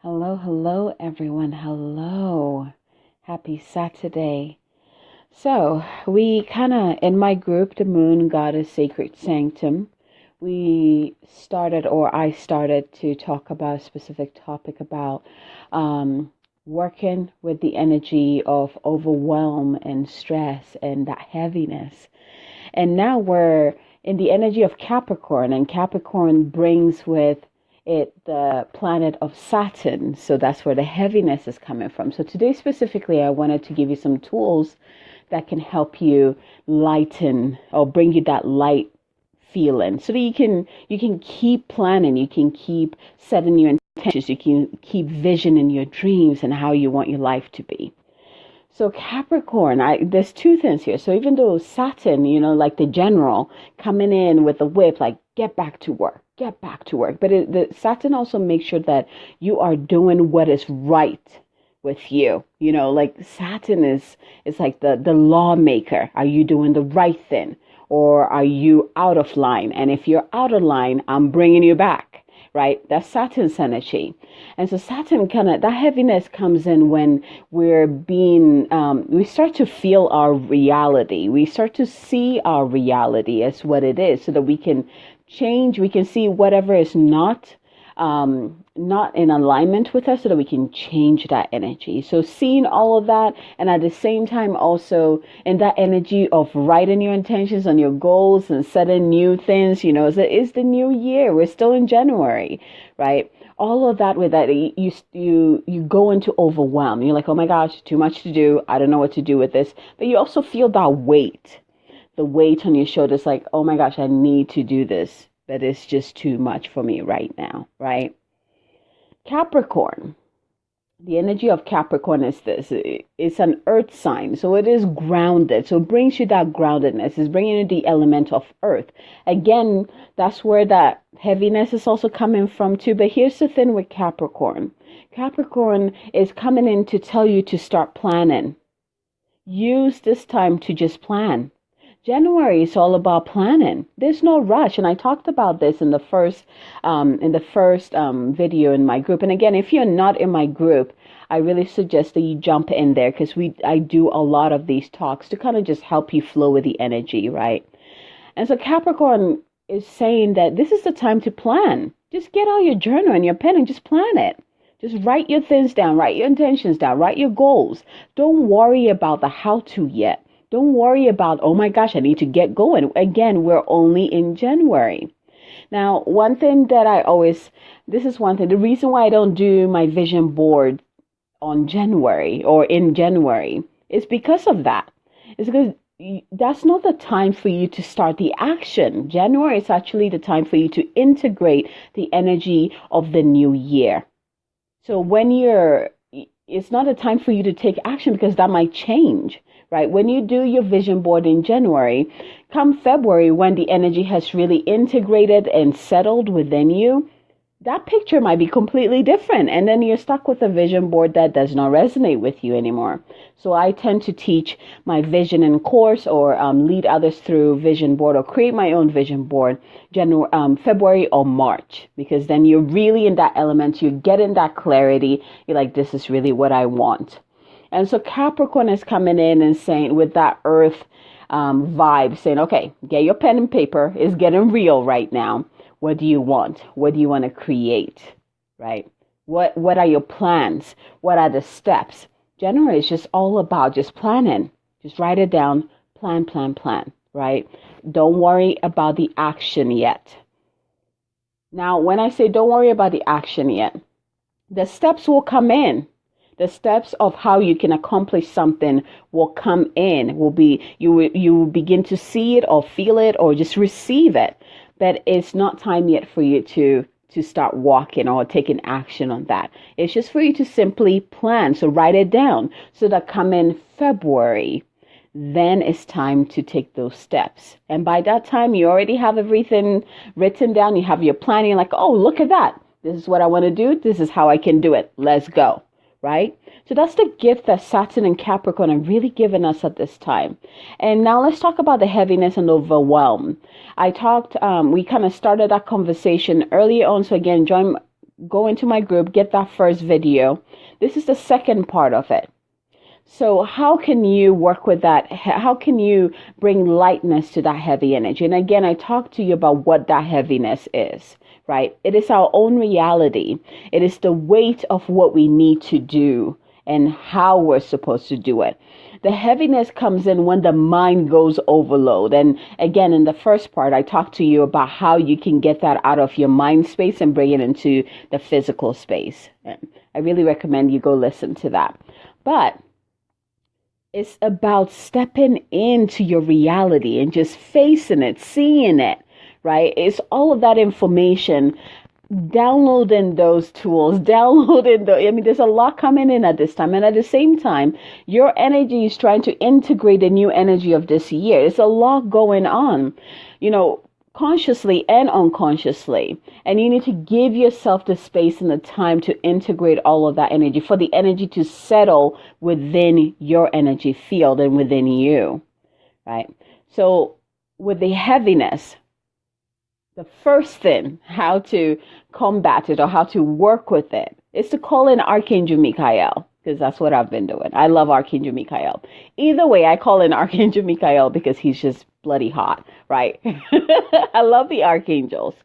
Hello, hello, everyone. Hello. Happy Saturday. So, in my group, the Moon Goddess Sacred Sanctum, I started to talk about a specific topic about working with the energy of overwhelm and stress and that heaviness. And now we're in the energy of Capricorn, and Capricorn brings with it the planet of Saturn. So that's where the heaviness is coming from. So today specifically, I wanted to give you some tools that can help you lighten or bring you that light feeling so that you can keep planning, you can keep setting your intentions, you can keep visioning your dreams and how you want your life to be. So Capricorn, there's two things here. So even though Saturn, like the general coming in with the whip, like get back to work, get back to work. But the Saturn also makes sure that you are doing what is right with you. Like Saturn is like the lawmaker. Are you doing the right thing, or are you out of line? And if you're out of line, I'm bringing you back. Right? That's Saturn's energy. And so Saturn that heaviness comes in when we start to feel our reality. We start to see our reality as what it is so that we can change. We can see whatever is not in alignment with us so that we can change that energy. So seeing all of that, and at the same time also in that energy of writing your intentions on your goals and setting new things, it's the new year. We're still in January, right? All of that with that, you go into overwhelm. You're like, oh my gosh, too much to do. I don't know what to do with this. But you also feel that weight, the weight on your shoulders, like, oh my gosh, I need to do this. But it's just too much for me right now, right? Capricorn. The energy of Capricorn is this. It's an earth sign, so it is grounded. So it brings you that groundedness. It's bringing you the element of earth. Again, that's where that heaviness is also coming from too. But here's the thing with Capricorn. Capricorn is coming in to tell you to start planning. Use this time to just plan. January is all about planning. There's no rush, and I talked about this in the first video in my group. And again, if you're not in my group, I really suggest that you jump in there because I do a lot of these talks to kind of just help you flow with the energy, right? And so Capricorn is saying that this is the time to plan. Just get out your journal and your pen and just plan it. Just write your things down, write your intentions down, write your goals. Don't worry about the how-to yet. Don't worry about, oh my gosh, I need to get going. Again, we're only in January. Now, one thing that the reason why I don't do my vision board on January or in January is because of that. It's because that's not the time for you to start the action. January is actually the time for you to integrate the energy of the new year. So it's not a time for you to take action because that might change. Right? When you do your vision board in January, come February, when the energy has really integrated and settled within you, that picture might be completely different. And then you're stuck with a vision board that does not resonate with you anymore. So I tend to teach my vision in course or lead others through vision board or create my own vision board February or March, because then you're really in that element. You get in that clarity. You're like, this is really what I want. And so Capricorn is coming in and saying, with that earth vibe, saying, okay, get your pen and paper. It's getting real right now. What do you want? What do you want to create? Right? What are your plans? What are the steps? January is just all about just planning. Just write it down. Plan, right? Don't worry about the action yet. Now, when I say don't worry about the action yet, the steps will come in. The steps of how you can accomplish something will come in, you will begin to see it or feel it or just receive it. But it's not time yet for you to start walking or taking action on that. It's just for you to simply plan. So write it down so that come in February, then it's time to take those steps. And by that time, you already have everything written down. You have your plan. You're like, oh, look at that. This is what I want to do. This is how I can do it. Let's go. Right? So that's the gift that Saturn and Capricorn are really giving us at this time. And now let's talk about the heaviness and overwhelm. We kind of started that conversation earlier on. So again, go into my group, get that first video. This is the second part of it. So how can you work with that? How can you bring lightness to that heavy energy? And again, I talked to you about what that heaviness is, right? It is our own reality. It is the weight of what we need to do and how we're supposed to do it. The heaviness comes in when the mind goes overload. And again, in the first part, I talked to you about how you can get that out of your mind space and bring it into the physical space. And I really recommend you go listen to that. But it's about stepping into your reality and just facing it, seeing it, right? It's all of that information, downloading those tools, there's a lot coming in at this time. And at the same time, your energy is trying to integrate the new energy of this year. There's a lot going on, consciously and unconsciously. And you need to give yourself the space and the time to integrate all of that energy, for the energy to settle within your energy field and within you, right? So with the heaviness, the first thing, how to combat it or how to work with it, is to call in Archangel Michael, because that's what I've been doing. I love Archangel Michael. Either way, I call in Archangel Michael because he's just bloody hot, right? I love the archangels.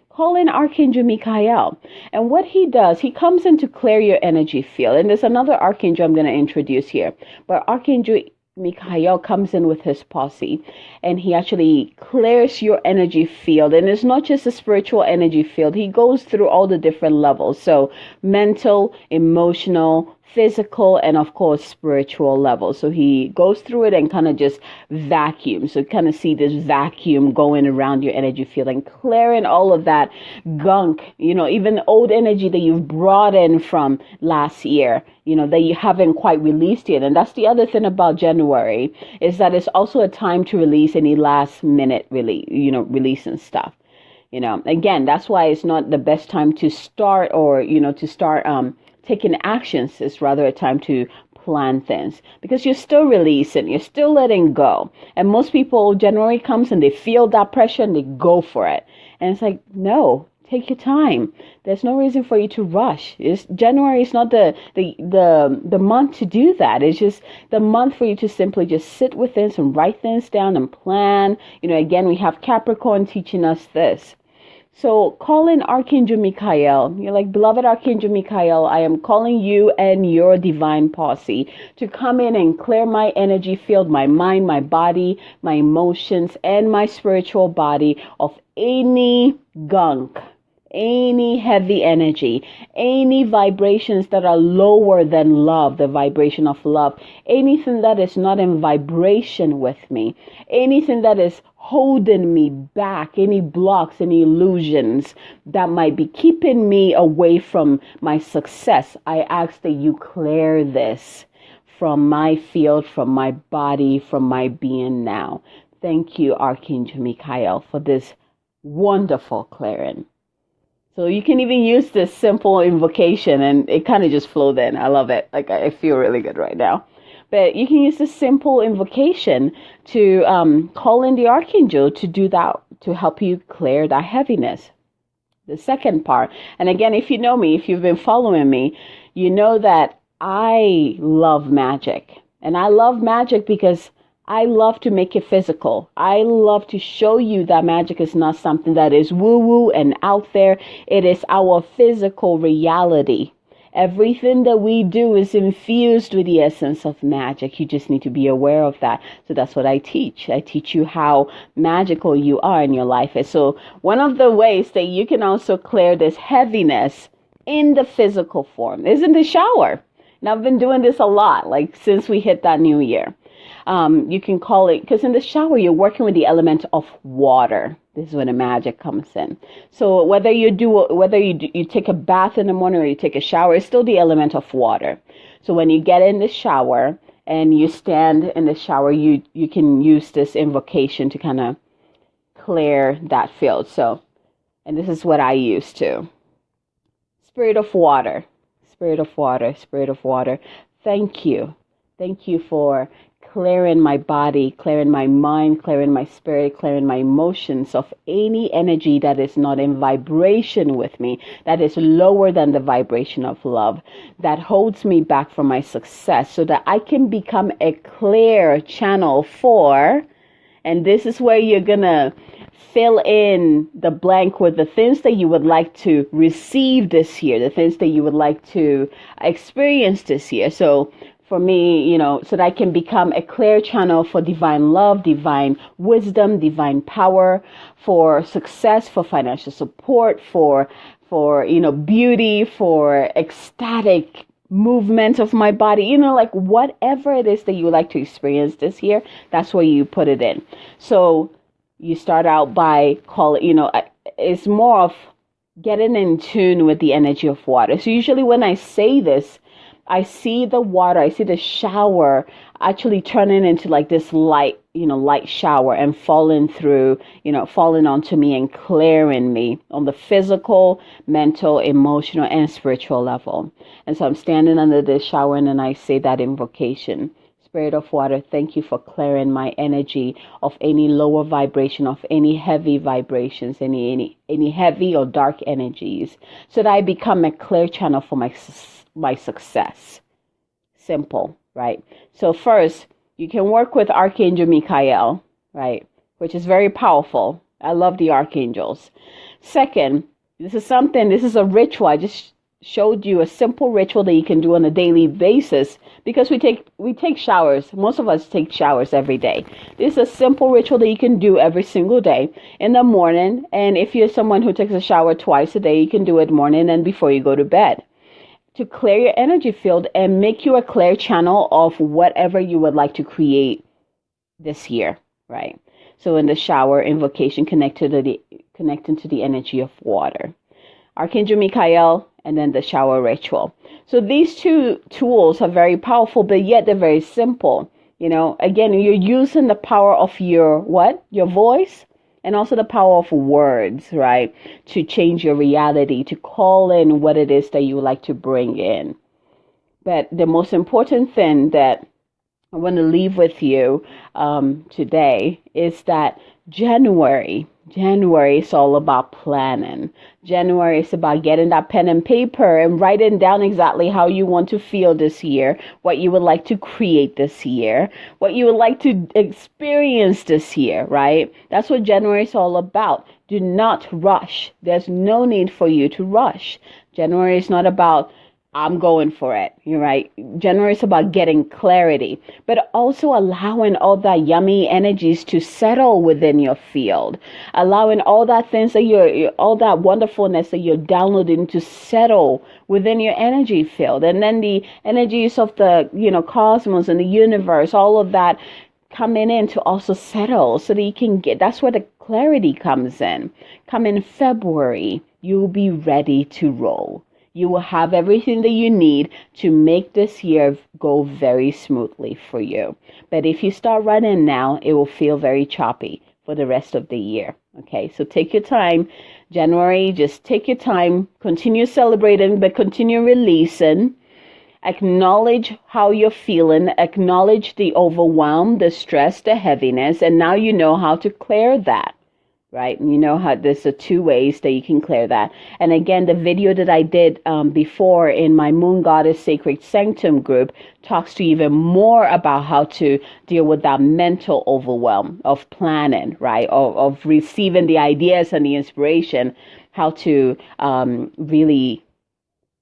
Call in Archangel Michael. And what he does, he comes in to clear your energy field. And there's another archangel I'm going to introduce here. But Archangel Michael comes in with his posse, and he actually clears your energy field. And it's not just a spiritual energy field. He goes through all the different levels. So mental, emotional, physical, and of course spiritual level. So he goes through it and kind of just vacuums. So kind of see this vacuum going around your energy field and clearing all of that gunk, even old energy that you've brought in from last year, that you haven't quite released yet. And that's the other thing about January, is that it's also a time to release any last minute releasing stuff. Again, that's why it's not the best time to start taking actions. Is rather a time to plan things, because you're still releasing, you're still letting go. And most people, January comes and they feel that pressure and they go for it. And it's like, no, take your time. There's no reason for you to rush. January is not the month to do that. It's just the month for you to simply just sit with things and write things down and plan. Again, we have Capricorn teaching us this. So call in Archangel Michael. You're like, beloved Archangel Michael, I am calling you and your divine posse to come in and clear my energy field, my mind, my body, my emotions, and my spiritual body of any gunk, any heavy energy, any vibrations that are lower than love, the vibration of love, anything that is not in vibration with me, anything that is holding me back, any blocks, any illusions that might be keeping me away from my success. I ask that you clear this from my field, from my body, from my being now. Thank you, Archangel Michael, for this wonderful clearing. So you can even use this simple invocation and it kind of just flowed in. I love it. Like, I feel really good right now. But you can use this simple invocation to call in the archangel to do that, to help you clear that heaviness. The second part, and again, if you know me, if you've been following me, you know that I love magic. And I love magic because I love to make it physical. I love to show you that magic is not something that is woo-woo and out there. It is our physical reality. Everything that we do is infused with the essence of magic. You just need to be aware of that. So that's what I teach. I teach you how magical you are in your life. And so one of the ways that you can also clear this heaviness in the physical form is in the shower. And I've been doing this a lot, like since we hit that new year. You can call it, because in the shower, you're working with the element of water. This is when the magic comes in. So whether you take a bath in the morning or you take a shower, it's still the element of water. So when you get in the shower and you stand in the shower, you can use this invocation to kind of clear that field. So, and this is what I use too. Spirit of water, Spirit of water, Spirit of water. Thank you. Thank you for clearing my body, clearing my mind, clearing my spirit, clearing my emotions of any energy that is not in vibration with me, that is lower than the vibration of love, that holds me back from my success, so that I can become a clear channel for, and this is where you're gonna fill in the blank with the things that you would like to receive this year, the things that you would like to experience this year. So for me, so that I can become a clear channel for divine love, divine wisdom, divine power, for success, for financial support, for beauty, for ecstatic movement of my body, like whatever it is that you would like to experience this year, that's where you put it in. So you start out by it's more of getting in tune with the energy of water. So usually when I say this, I see the water, I see the shower actually turning into like this light shower and falling onto me and clearing me on the physical, mental, emotional, and spiritual level. And so I'm standing under this shower and then I say that invocation. Spirit of water, thank you for clearing my energy of any lower vibration, of any heavy vibrations, any heavy or dark energies, so that I become a clear channel for my success. Simple, right? So first, you can work with Archangel Michael, right? Which is very powerful. I love the archangels. Second, this is a ritual. I just showed you a simple ritual that you can do on a daily basis, because we take showers. Most of us take showers every day. This is a simple ritual that you can do every single day in the morning. And if you're someone who takes a shower twice a day, you can do it morning and before you go to bed, to clear your energy field and make you a clear channel of whatever you would like to create this year, right? So in the shower, invocation connecting to the energy of water. Archangel Michael, and then the shower ritual. So these two tools are very powerful, but yet they're very simple. Again, you're using the power of your voice, and also the power of words, right? To change your reality, to call in what it is that you would like to bring in. But the most important thing that I want to leave with you today is that January is all about planning. January is about getting that pen and paper and writing down exactly how you want to feel this year, what you would like to create this year, what you would like to experience this year, right? That's what January is all about. Do not rush. There's no need for you to rush. January is not about I'm going for it. You're right. January is about getting clarity, but also allowing all that yummy energies to settle within your field, allowing all that things that all that wonderfulness that you're downloading to settle within your energy field. And then the energies of the, cosmos and the universe, all of that coming in to also settle so that you can that's where the clarity comes in. Come in February, you'll be ready to roll. You will have everything that you need to make this year go very smoothly for you. But if you start running now, it will feel very choppy for the rest of the year. Okay, so take your time. January, just take your time. Continue celebrating, but continue releasing. Acknowledge how you're feeling. Acknowledge the overwhelm, the stress, the heaviness. And now you know how to clear that. Right? And you know how there's 2 ways that you can clear that. And again, the video that I did before in my Moon Goddess Sacred Sanctum group talks to you even more about how to deal with that mental overwhelm of planning, right? Of receiving the ideas and the inspiration, how to really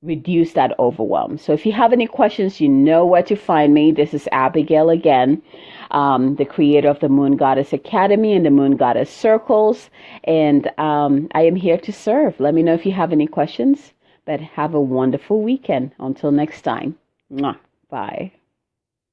reduce that overwhelm. So if you have any questions, you know where to find me. This is Abigail again, the creator of the Moon Goddess Academy and the Moon Goddess Circles. And I am here to serve. Let me know if you have any questions, but have a wonderful weekend. Until next time. Mwah. Bye.